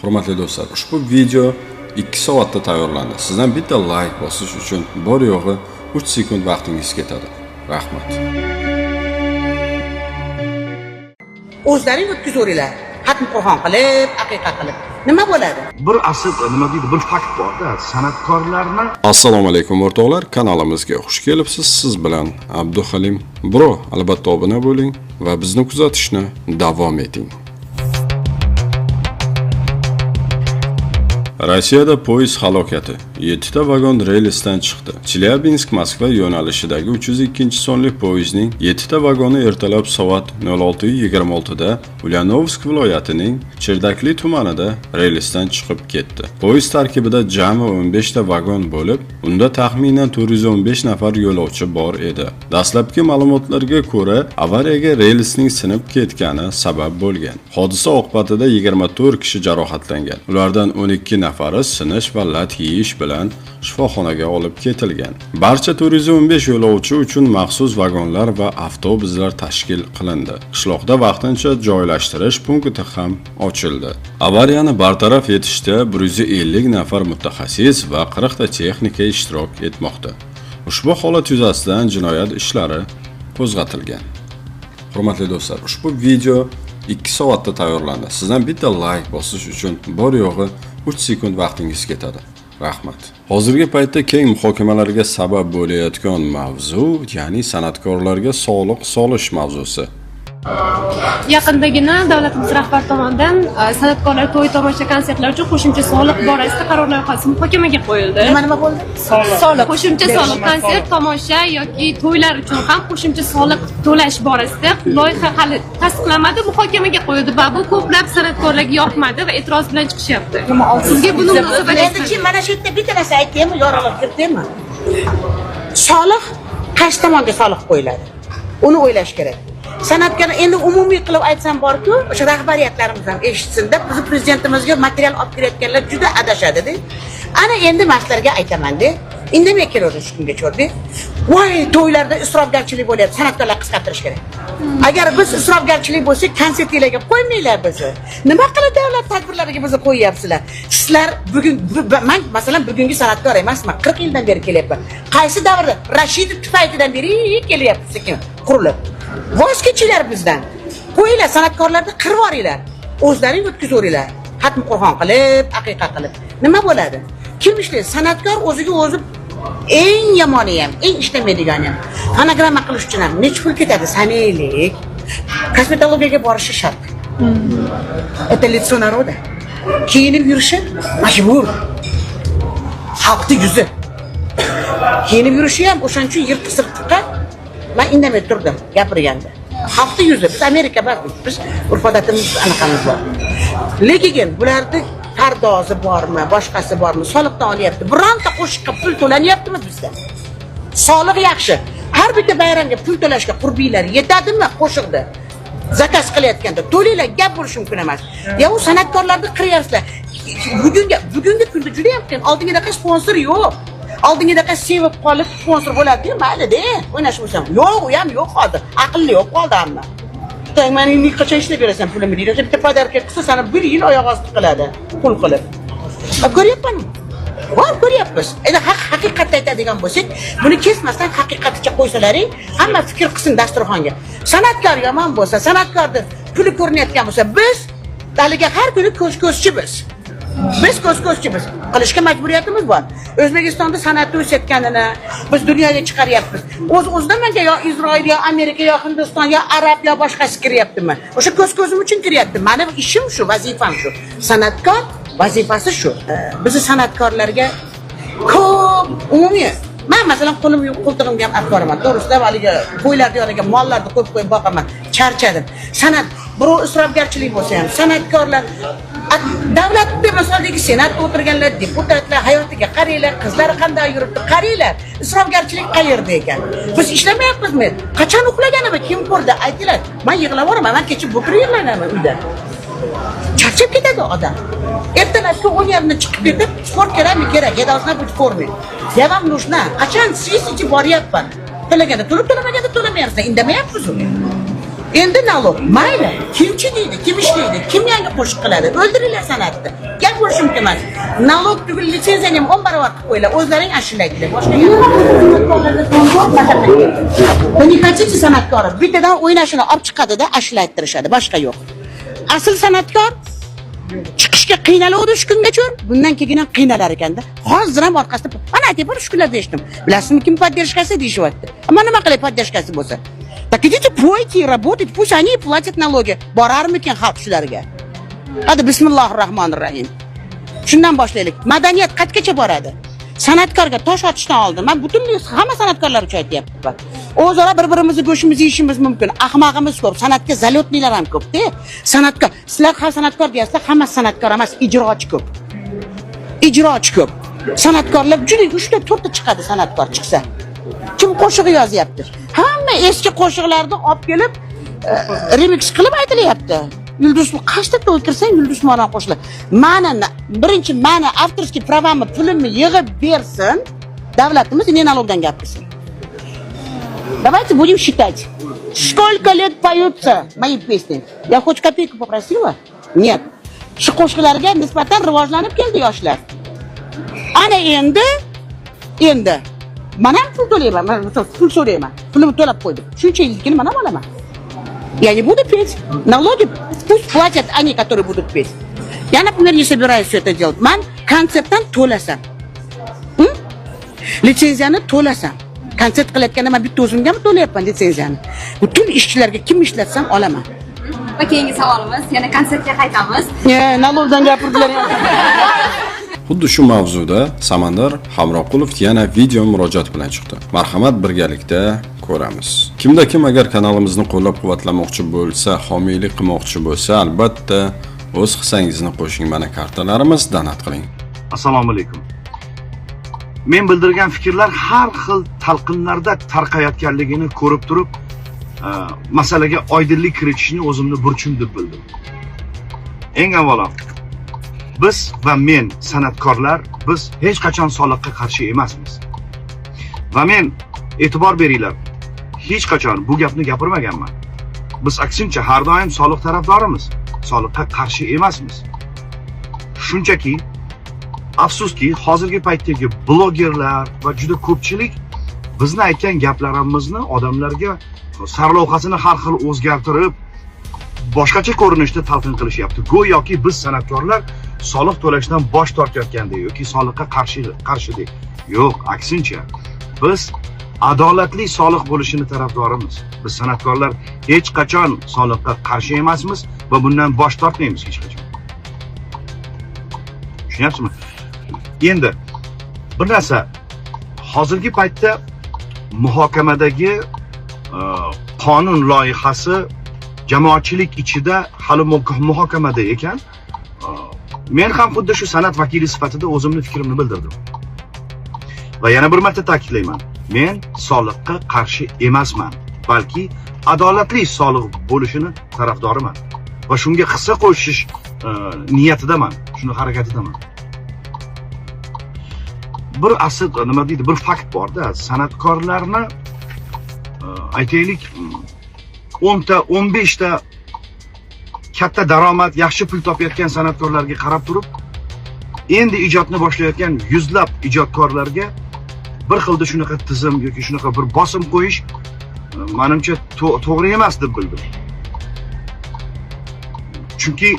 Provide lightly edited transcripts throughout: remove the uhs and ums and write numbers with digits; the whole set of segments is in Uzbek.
Hurmatli do'stlar, ushbu video 2 soatda tayyorlandi. Sizdan bitta like bosish uchun bor yo'g'i 3 sekund vaqtingiz ketadi. Rahmat. O'zlaring o'tkazaveringlar. Xatm Qur'on qilib, aqiqa qilib. Nima bo'ladi? Bir asl nima deydi, bir fakt bor-da, san'atkorlarni. Assalomu alaykum o'rtoqlar, kanalimizga xush kelibsiz. Siz bilan Abduhalim Bro. Albatta obuna bo'ling va bizni kuzatishni davom eting. Rossiyada poyezd halokati. 7 ta vagon relsdan chiqdi. Chelyabinsk-Moskva yo'nalishidagi 302 sonli poyezdning 7 ta vagoni ertalab soat 06:26 da Ulyanovsk viloyatining Cherdakli tumanida relsdan chiqib ketdi. Poyezd tarkibida jami 15 ta vagon bo'lib, unda taxminan 415 nafar yo'lovchi bor edi. Dastlabki ma'lumotlarga ko'ra, avariyaga relsning sinib ketgani sabab bo'lgan. Hodisa oqibatida 24 kishi jarohatlangan. Ulardan 12 nafari sinish va lat yeyish bilan shifoxonaga olib ketilgan. Barcha 415 yo'lovchi uchun maxsus vagonlar va avtobuslar tashkil qilindi. Qishloqda vaqtincha joylashtirish punkti ham ochildi. Avariyani bartaraf etishda 150 nafar mutaxassis va 40 ta texnika ishtirok etmoqda. Ushbu holat yuzasidan jinoyat ishlari qo'zg'atilgan. Hurmatli do'stlar, ushbu video 2 soatda tayyorlandi. Sizdan bitta like bosish uchun bor yo'g'i 3 sekund vaqtingiz ketadi. Rahmat. Hozirgi paytda keng muhokamalarga sabab bo'layotgan mavzu, ya'ni san'atkorlarga soliq solish mavzusi. Yaqindagina davlatimiz rahbari tomonidan san'atkorlar to'y tomosha konsertlar uchun qo'shimcha soliq borasida qaror loyihasi muhokamaga qo'yildi. Nima bo'ldi? Soliq. Qo'shimcha soliq konsert, tomosha yoki to'ylar uchun ham qo'shimcha soliq to'lash borasida loyiha hali tasdiqlanmadi, muhokamaga qo'yildi va bu ko'plab san'atkorlarga yoqmadi va e'tiroz bilan chiqishyapti. Sizga buni Endi mana shu yerda bitta narsa aytaymi, yorug'lab kirdimmi? Soliq qaysi tomonga soliq qo'yiladi? Uni o'ylash kerak. San'atkor endi umumiy qilib aytsam borku, o'sha rahbariyatlarimiz ham eshitsin-da, biz prezidentimizga material olib kelayotganlar juda adashadi-da. Ana endi maslarga aytaman-da. Indamay kelaverdi shu kunga cho'rdi. Voy, to'ylarda isrofgarchilik bo'lyapti, san'atkorlar qisqartirish kerak. Agar biz isrofgarchilik bo'lsa, konsertlarga qo'ymanglar bizni. Nima qilib davlat tadbirlariga bizni qo'yyapsizlar? Sizlar bugun men masalan bugungi san'atkor emasman, 40 yildan beri kelyapman. Qaysi davrda? Rashidov tufaylidan beri kelyapti sekin qurilib. Voz kechinglar bizdan. Qo'yinglar san'atkorlarni qirib yuboringlar. O'zlaring o'tkazaveringlar. Xatm Qur'on qilib, aqiqa qilib. Nima bo'ladi? Kim ishlaydi? San'atkor o'ziga o'zi eng yomoni ham, eng ishlamaydigani ham. Fonogramma qilish uchun ham necha pul ketadi? Sanaylik. Kosmetologiyaga borishi shart. Это лицо народа. Kiyinib yurishi majbur. Xalqning yuzi. Kiyinib yurishi ham o'shaning uchun yirtiq-sirtiqqa men indamay turdim gapirganda. Xalqning yuzi, biz Amerika emas, biz urf-odatimiz anaqamiz bor. Lekin bularning pardozi bormi, boshqasi bormi, soliqdan olyapti. Bironta qo'shiqqa pul to'lanyaptimi bizda? Soliq yaxshi. Har bitta bayramga pul to'lashga qurbiylar yetadimi qo'shiqda? Zakaz qilayotganda to'langlar, gap bo'lishi mumkin emas. Ya u san'atkorlarni qiryapsizlar. Bugungi kunda juda ham qiyin. Oldingidaqa sponsor yo'q. Oldingidaqa sevib qolib sponsor bo'ladi-ku, mayli-da. O'ynash bo'lsam. Yo'q, u ham yo'q hozir. Aqlli yo'q qoldi hamma. Meni qachon ishlab berasan pulimni deydi. Bitta podarka qilsa sana 1 yil oyoq osti qiladi, pul qilib. Ko'ryapmanmi? Bor ko'ryapmiz. Endi haqiqatni aytadigan bo'lsak, buni kesmasdan haqiqatga qo'ysalaring, hamma fikr qilsin dasturxonga. San'atkor yomon bo'lsa, san'atkorning puli ko'rinayotgan bo'lsa, biz haliga har kuni ko'z-ko'zchimiz. Biz ko'z-ko'zchimiz. Qilishga majburiyatimiz bor. O'zbekistonda san'atni o'sayotganini biz dunyoga chiqaryapmiz. O'z-o'zidan menga yo Isroil, yo Amerika, yo Hindiston, yo Arab, yo boshqasi kiryaptimi? O'sha ko'z-ko'zim uchun kiryapti. Meni ishim shu, vazifam shu. San'atkor vazifasi shu. Bizni san'atkorlarga ko'p umumiy men masalan qo'ltig'imga ham olib boraman. To'g'risida haliga qo'ylarni yoniga mollarni qo'yib boqaman. Charchadim. San'at birov isrofgarchilik bo'lsa ham san'atkorlar davlatda masaladagi senatda o'tirganlar, deputatlar hayotiga qaranglar, qizlari qanday yuribdi, qaranglar. Isrofgarchilik qayerda ekan? Biz ishlamayapmizmi? Qachon uxlaganimi? Kim ko'rdi? Aytinglar. Men yig'lab boraman, men kecha bukri yig'lanaman uyda. Charchab ketadi odam. Ertalabki 10 yerni chiqib ketib, sport kerakmi? Kerak. Ya должна быть в форме. Я вам нужна. Qachon siz ichib boryapman? To'laganda to'lamaganda to'lamayapsiz. Indamayapsiz uni. Endi nalog mayli, kimchi deydi, kim ishlaydi, kim yangi qo'shiq qiladi, o'ldiringlar san'atni. bo'lishi mumkin emas. Nalog tugul litsenziyani ham 10 barobar qilib qo'yinglar. O'zlaring ashlaydilar. Boshqa gap. Вы не хотите san'atkorni bittadan o'ynashini olib chiqadi-da, ashlaytirishadi, boshqa yo'q. Asl san'atkor chiqishga qiynaladi 3 kungacha, bundan keyin ham qiynalar ekanda. Hozir ham orqasida mana aytib shu kunlarda eshitdim. Bilasizmi kim поддержкасы deyishyapti. Ammo nima qilay поддержкасы bo'lsa? Так идите пойте, работайте, пусть они платят налоги. Borarmikin xalq shularga. Hadi bismillahirrohmanirrohim. Shundan boshlaylik. Madaniyat qatgacha boradi. San'atkorga tosh otishdan oldin men butunlay hamma san'atkorlar uchun aytyapman. O'zaro bir-birimizni go'shimizni yeyishimiz mumkin. Ahmoqimiz ko'p, san'atga zalotnilar ham ko'p-da. San'atkor, sizlar ham san'atkor deyapsizlar, hamma san'atkor emas, ijrochi ko'p. Ijrochi ko'p. San'atkorlar juda 3 ta 4 ta chiqadi san'atkor chiqsa. Kim qo'shiq yozyapti? Hamma eski qo'shiqlarni olib kelib remix qilib aytilyapti. Yulduz qashta to'y kirsang Yulduz Moran qo'shilar. Birinchi ma'na avtorskiy pravamni pulimni yig'ib bersin. Davlatimiz ne налогdan gapirsin. Давайте будем считать. Сколько лет поются мои песни? Я хоть копейку попросила? Нет. Shu qo'shiqlarga nisbatan rivojlanib keldi yoshlar. Ana endi mana pul to'layman, pul so'rayman. Pulimni to'lab qo'ydim. Shuncha yillikini mana olaman. Я не буду петь. Налоги пусть платят они, которые будут петь. Я, например, не собираюсь все это делать. Man konsertdan to'lasam. Litsenziyani to'lasam. Konsert qilayotganda men bitta o'zimgami to'layapman litsenziyani. Butun ishchilarga kim ishlatsam olaman. Va keyingi savolimiz, yana konsertga qaytamiz. Налогdan gapirdilar. Xuddi shu mavzuda Samandar Hamroqulov yana video murojaat bilan chiqdi. Marhamat, birgalikda ko'ramiz. Kimda kim agar kanalimizni qo'llab-quvvatlamoqchi bo'lsa, homiylik qilmoqchi bo'lsa, albatta o'z hissangizni qo'shing. Mana kartalarimiz, donat qiling. Assalomu alaykum. Men bildirgan fikrlar har xil talqinlarda tarqayotganligini ko'rib turib, masalaga oydinlik kiritishni o'zimni burchim deb bildim. Eng avvalo, biz va men san'atkorlar, biz hech qachon soliqqa qarshi emasmiz. Va men e'tibor beringlar, hech qachon bu gapni gapirmaganman. Biz aksincha har doim soliq tarafdorimiz, soliqqa qarshi emasmiz. Shunchaki afsuski hozirgi paytdagi blogerlar va juda ko'pchilik bizni aytgan gaplarimizni odamlarga sarlavhasini har xil o'zgartirib, boshqacha ko'rinishda talqin qilishyapti. Go'yoki biz san'atkorlar soliq to'lashdan bosh tortayotgandek yoki soliqqa qarshidek. Yo'q, aksincha. Biz adolatli soliq bo'lishini tarafdorimiz. Biz san'atkorlar hech qachon soliqqa qarshi emasmiz va bundan bosh tortmaymiz hech qachon. Tushunyapsizmi? Endi bir narsa, hozirgi paytda muhokamadagi qonun loyihasi jamoatchilik ichida hali muhokamada ekan. Men ham xuddi shu san'at vakili sifatida o'zimning fikrimni bildirdim. Va yana bir marta ta'kidlayman. Men soliqqa qarshi emasman, balki adolatli soliq bo'lishini tarafdoriman va shunga hissa qo'shish niyatidaman, shuni harakatidaman. Bir asl nima deydi, bir fakt borda, san'atkorlarni aytaylik 10 ta, 15 ta katta daromad, yaxshi pul topayotgan san'atkorlarga qarab turib, endi ijodni boshlayotgan yuzlab ijodkorlarga bir xilda shunaqa tizim yoki shunaqa bir bosim qo'yish menimcha to'g'ri emas deb bildim. Chunki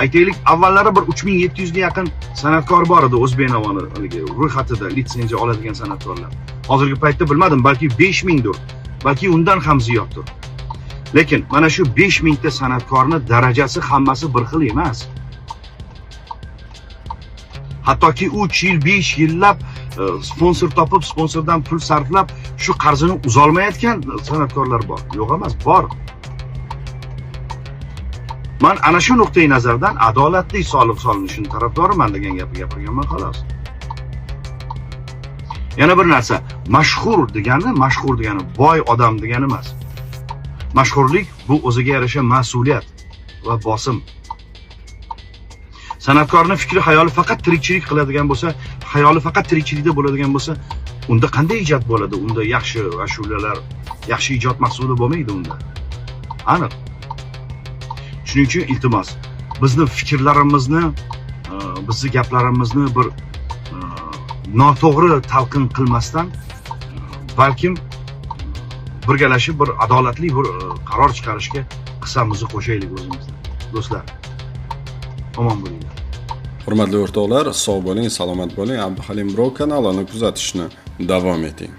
aytaylik, avvallari bir 3700 ga yaqin san'atkor bor edi O'zbeknavoni ro'yxatida litsenziya oladigan san'atkorlar. Hozirgi paytda bilmadim, balki 5000 dir, balki undan ham ziyoddir. Lekin mana shu 5000 ta san'atkorning darajasi hammasi bir xil emas. Hattoki 3 yil, 5 yillab sponsor topib, sponsordan pul sarflab shu qarzini uzolmayotgan san'atkorlar bor. Yo'q emas, bor. Men ana shu nuqtai nazardan adolatli soliq solinishini tarafdoriman degan gapni gapirganman xolos. Yana bir narsa, mashhur degani boy odam degani emas. Mashhurlik bu o'ziga yarasha mas'uliyat va bosim. San'atkorning fikri, xayoli faqat tirikchilik qiladigan bo'lsa, xayoli faqat tirikchilikda bo'ladigan bo'lsa, unda qanday ijod bo'ladi? Unda yaxshi ashulalar, yaxshi ijod mahsuli bo'lmaydi unda. Aniq. Shuning uchun iltimos, bizning fikrlarimizni bizni gaplarimizni bir noto'g'ri talqin qilmasdan balkim birgalashib bir adolatli bir qaror chiqarishga hissamizni qo'shaylik o'zimizdan. Do'stlar, omon bo'linglar. Hurmatli o'rtoqlar, sog' bo'ling, salomat bo'ling. Abduhalim Bro kanalini kuzatishni davom eting.